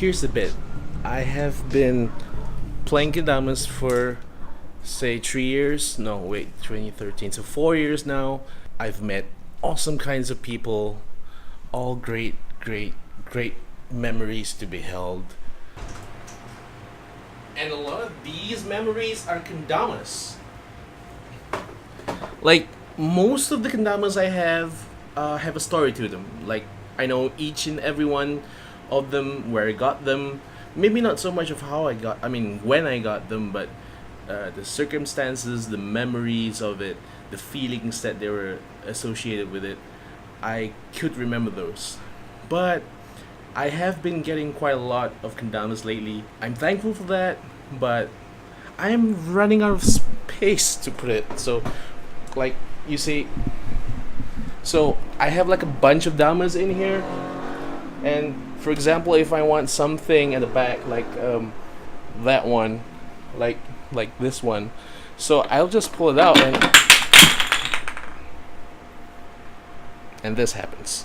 here's the bit. I have been playing kendamas for say 3 years. No, wait, 2013. So 4 years now. I've met awesome kinds of people. All great memories to be held. And a lot of these memories are kendamas. Like most of the kendamas I have a story to them. Like I know each and every one of them, where I got them. Maybe not so much of how I got. I mean, when I got them, but the circumstances, the memories of it, the feelings that they were associated with it. I could remember those, but I have been getting quite a lot of kendamas lately. I'm thankful for that, but I'm running out of space to put it. So, like you see, so I have like a bunch of damas in here, and for example, if I want something at the back, like that one, like this one, so I'll just pull it out and this happens.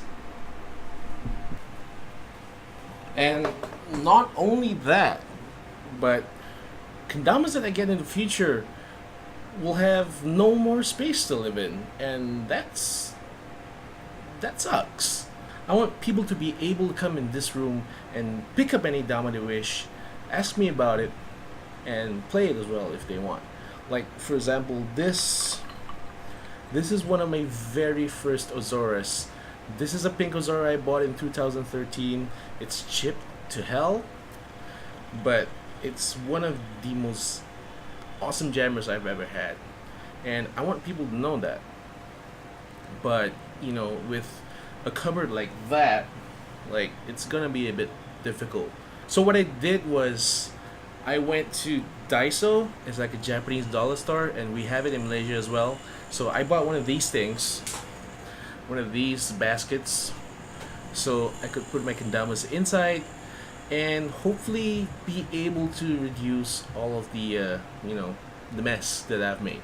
And not only that, but kendamas that I get in the future will have no more space to live in, and that sucks. I want people to be able to come in this room and pick up any dama they wish, ask me about it, and play it as well if they want. Like for example, this is one of my very first Ozoras. This is a pink Ozora I bought in 2013. It's chipped to hell, but it's one of the most awesome jammers I've ever had. And I want people to know that. But, you know, with a cupboard like that, like it's gonna be a bit difficult. So what I did was I went to Daiso. It's like a Japanese dollar store, and we have it in Malaysia as well. So I bought one of these things, one of these baskets, so I could put my kendamas inside and hopefully be able to reduce all of the the mess that I've made.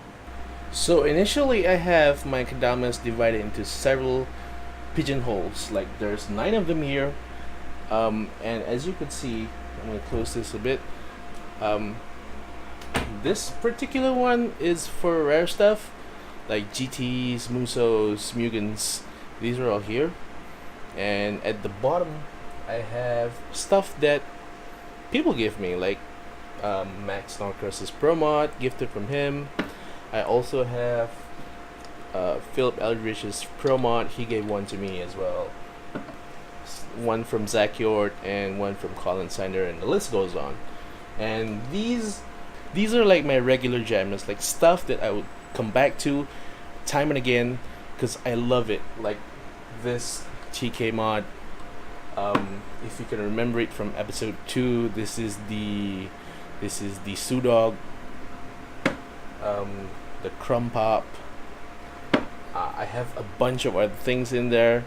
So initially I have my kendamas divided into several pigeonholes. Like there's 9 of them here, and as you can see, I'm gonna close this a bit. This particular one is for rare stuff like GTs, Musos, Mugens. These are all here. And at the bottom, I have stuff that people give me, like Max Norcross's Pro Mod, gifted from him. I also have Philip Eldridge's Pro Mod. He gave one to me as well. One from Zach Yort and one from Colin Sander, and the list goes on. And these are like my regular jammers, like stuff that I would come back to time and again because I love it. Like this TK mod, if you can remember it from episode 2, this is the Sudog, the Crumb Pop. I have a bunch of other things in there.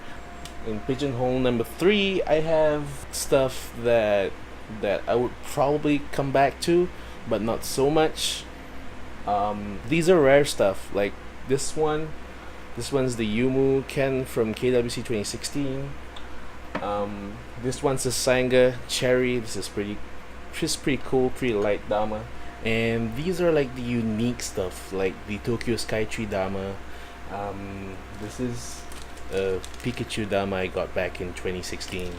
In pigeonhole number 3, I have stuff that I would probably come back to, but not so much. These are rare stuff, like this one. This one's the Yumu Ken from KWC 2016. This one's a Sanga Cherry. This is pretty cool, pretty light Dama. And these are like the unique stuff, like the Tokyo Skytree Dama. This is a Pikachu Dama I got back in 2016.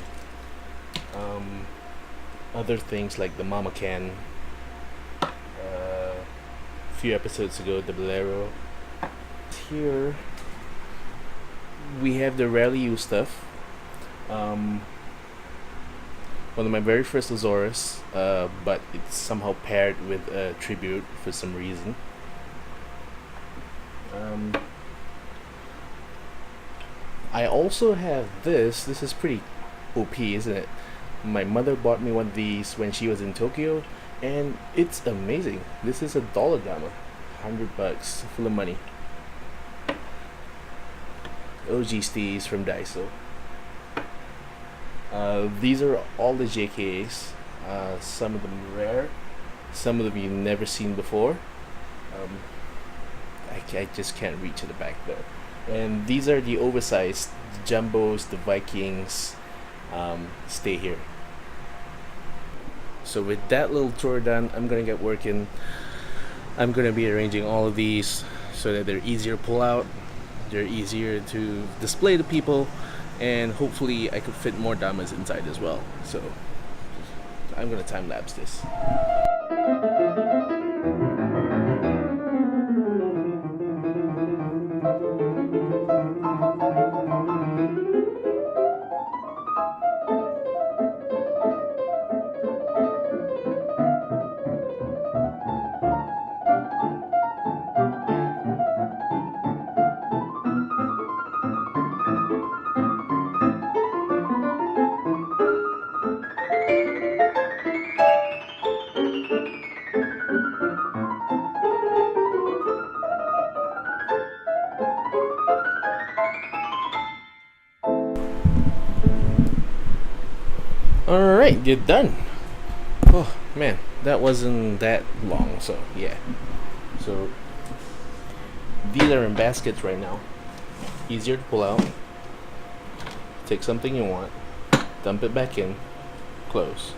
Other things like the Mama Can. A few episodes ago, the Bolero. Here we have the rarely used stuff. One of my very first Azoras, but it's somehow paired with a tribute for some reason. I also have this. This is pretty OP, isn't it? My mother bought me one of these when she was in Tokyo, and it's amazing. This is a dollar Dama, $100, full of money. OG Stees from Daiso. These are all the JKAs. Some of them rare, some of them you've never seen before. I just can't reach to the back there. And these are the oversized jumbos, the Vikings. Stay here. So with that little tour done, I'm gonna get working. I'm gonna be arranging all of these so that they're easier to pull out, they're easier to display to people, and hopefully I could fit more damas inside as well. So I'm gonna time lapse this. Alright, you're done. Oh man, that wasn't that long, so yeah. So these are in baskets right now. Easier to pull out. Take something you want, dump it back in, close.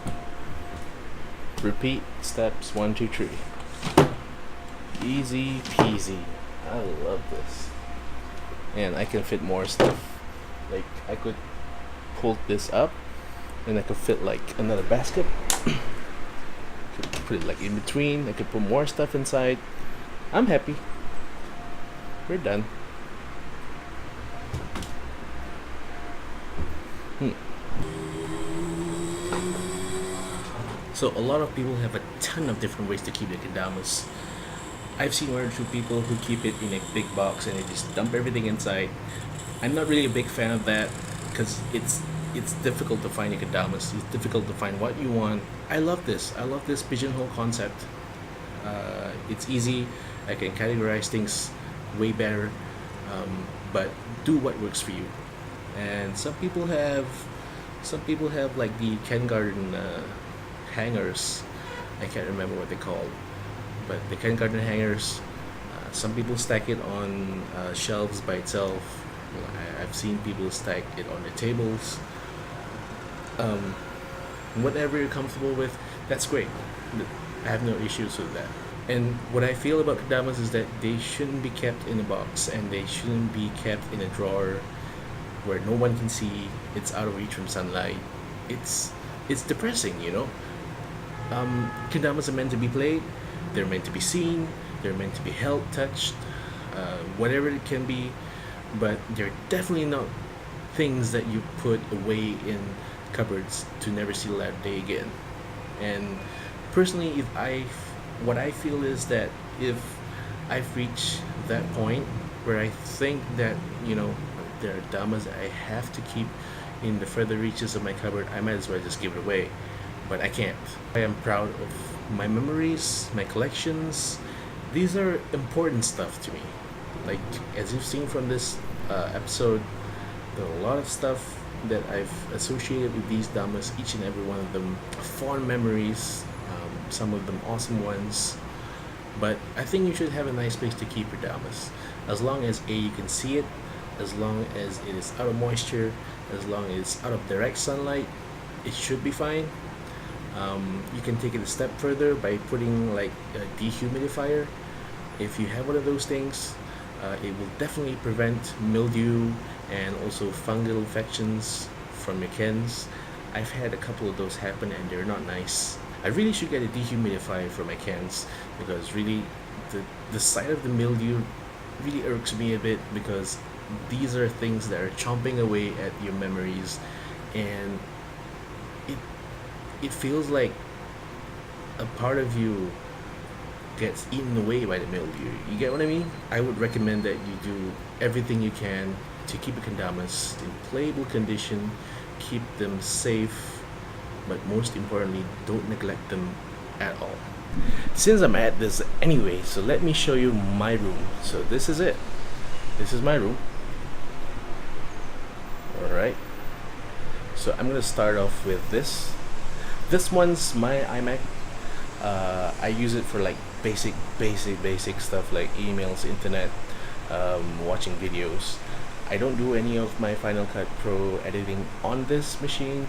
Repeat steps 1, 2, 3. Easy peasy. I love this. And I can fit more stuff. Like I could pull this up and I could fit like another basket. Could put it like in between. I could put more stuff inside. I'm happy. We're done. So a lot of people have a ton of different ways to keep their kendamas. I've seen 1 or 2 people who keep it in a big box and they just dump everything inside. I'm not really a big fan of that because it's difficult to find your kendamas. It's difficult to find what you want. I love this. I love this pigeonhole concept. It's easy. I can categorize things way better, but do what works for you. And some people have like the Ken Garden hangers. I can't remember what they're called, but the Ken Garden hangers. Some people stack it on shelves by itself. I've seen people stack it on the tables. Whatever you're comfortable with, that's great. I have no issues with that. And what I feel about kendamas is that they shouldn't be kept in a box and they shouldn't be kept in a drawer where no one can see. It's out of reach from sunlight. It's depressing, you know. Kendamas are meant to be played. They're meant to be seen. They're meant to be held, touched, whatever it can be. But they're definitely not things that you put away in cupboards to never see the light of day again. And personally, what I feel is that if I've reached that point where I think that, you know, there are damas that I have to keep in the further reaches of my cupboard, I might as well just give it away. But I can't. I am proud of my memories, my collections. These are important stuff to me. Like, as you've seen from this episode, there are a lot of stuff that I've associated with these damas, each and every one of them fond memories, some of them awesome ones. But I think you should have a nice place to keep your damas, as long as you can see it, as long as it is out of moisture, as long as it's out of direct sunlight, it should be fine. You can take it a step further by putting like a dehumidifier. If you have one of those things, it will definitely prevent mildew and also fungal infections from your cans. I've had a couple of those happen and they're not nice. I really should get a dehumidifier for my cans because really the sight of the mildew really irks me a bit, because these are things that are chomping away at your memories, and it feels like a part of you gets eaten away by the mildew. You get what I mean? I would recommend that you do everything you can to keep your kendamas in playable condition, keep them safe, but most importantly, don't neglect them at all. Since I'm at this anyway, so let me show you my room. So this is it. This is my room. Alright. So I'm gonna start off with this. This one's my iMac. I use it for like basic stuff like emails, internet, watching videos. I don't do any of my Final Cut Pro editing on this machine.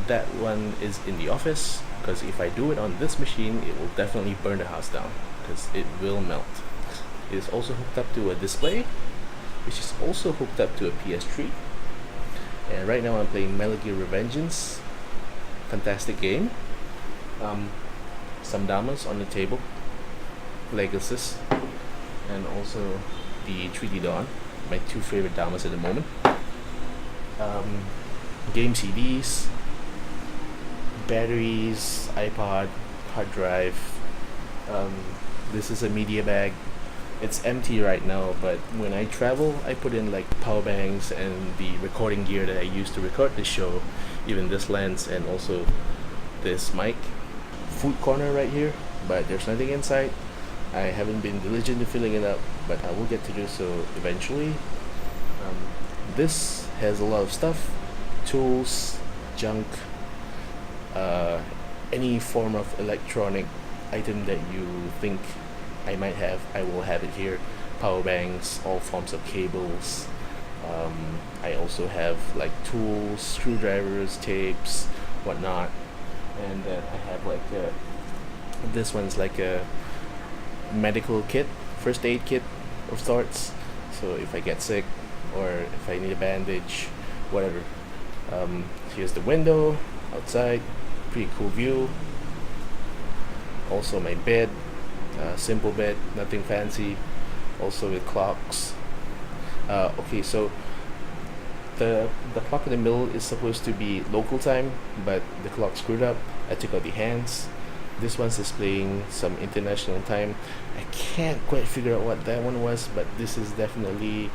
That one is in the office. because if I do it on this machine, it will definitely burn the house down because it will melt. It is also hooked up to a display, which is also hooked up to a PS3. And right now I'm playing Metal Gear Revengeance. Fantastic game. Some damas on the table, Legacies, and also the 3D Dawn, my two favorite damas at the moment. Game CDs, batteries, iPod, hard drive. This is a media bag. It's empty right now, but when I travel, I put in like power banks and the recording gear that I use to record this show, even this lens and also this mic. Food corner right here, but there's nothing inside. I haven't been diligent in filling it up, but I will get to do so eventually. This has a lot of stuff, tools, junk, any form of electronic item that you think I might have, I will have it here. Power banks, all forms of cables. I also have like tools, screwdrivers, tapes, whatnot. And then I have like this one's like a medical kit, first aid kit of sorts. So if I get sick or if I need a bandage, whatever. Here's the window outside, pretty cool view. Also my bed, simple bed, nothing fancy. Also with clocks. Okay, so the clock in the middle is supposed to be local time, but the clock screwed up. I took out the hands. This one's displaying some international time. I can't quite figure out what that one was, but this is definitely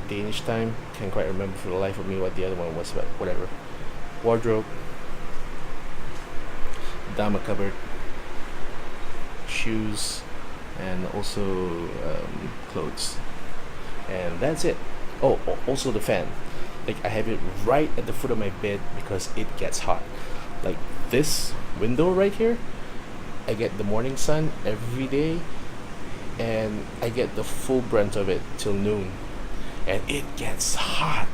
Danish time. Can't quite remember for the life of me what the other one was, but whatever. Wardrobe, Dama cupboard, shoes, and also clothes. And that's it. Oh, also the fan. Like I have it right at the foot of my bed because it gets hot. Like this window right here, I get the morning sun every day, and I get the full brunt of it till noon, and it gets hot.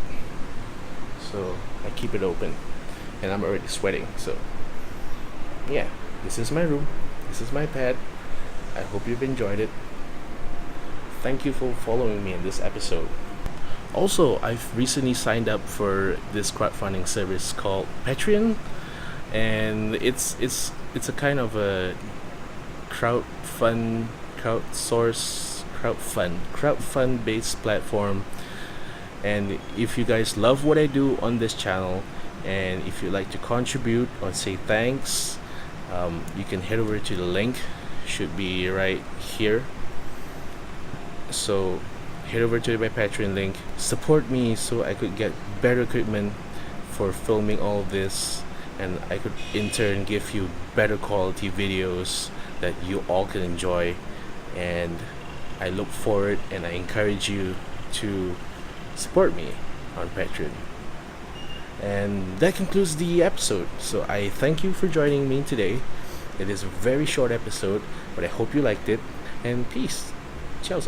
So I keep it open, and I'm already sweating. So yeah, this is my room. This is my pad. I hope you've enjoyed it. Thank you for following me in this episode. Also, I've recently signed up for this crowdfunding service called Patreon, and it's a kind of a crowdfund based platform. And if you guys love what I do on this channel, and if you'd like to contribute or say thanks, you can head over to the link, should be right here. So head over to my Patreon link, support me so I could get better equipment for filming all of this, and I could in turn give you better quality videos that you all can enjoy. And I look forward and I encourage you to support me on Patreon. And that concludes the episode. So I thank you for joining me today. It is a very short episode, but I hope you liked it. And peace. Ciao.